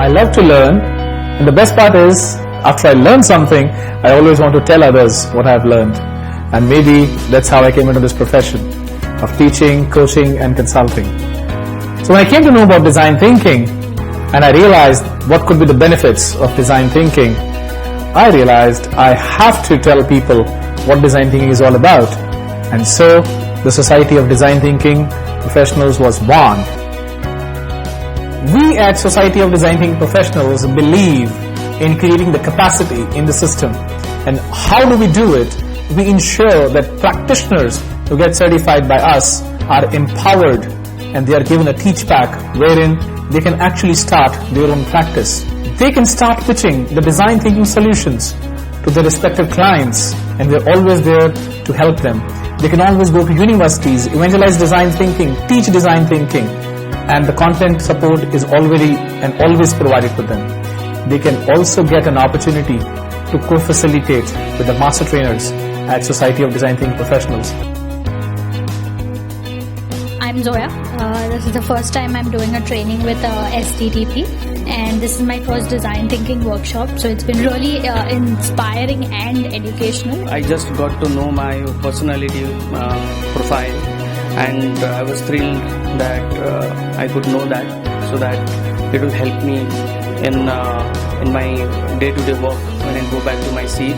I love to learn, and the best part is, after I learn something, I always want to tell others what I've learned. And maybe that's how I came into this profession of teaching, coaching and consulting. So when I came to know about design thinking, and I realized what could be the benefits of design thinking, I realized I have to tell people what design thinking is all about. And so the Society of Design Thinking Professionals was born. We at Society of Design Thinking Professionals believe in creating the capacity in the system. And how do we do it? We ensure that practitioners who get certified by us are empowered and they are given a teach pack wherein they can actually start their own practice. They can start pitching the design thinking solutions to their respective clients, and we're always there to help them. They can always go to universities, evangelize design thinking, teach design thinking, and the content support is already and always provided to them. They can also get an opportunity to co-facilitate with the master trainers at Society of Design Thinking Professionals. I'm Zoya. This is the first time I'm doing a training with STTP, and this is my first design thinking workshop, so it's been really inspiring and educational. I just got to know my personality profile, and I was thrilled that I could know that, so that it will help me in my day-to-day work when I go back to my seat.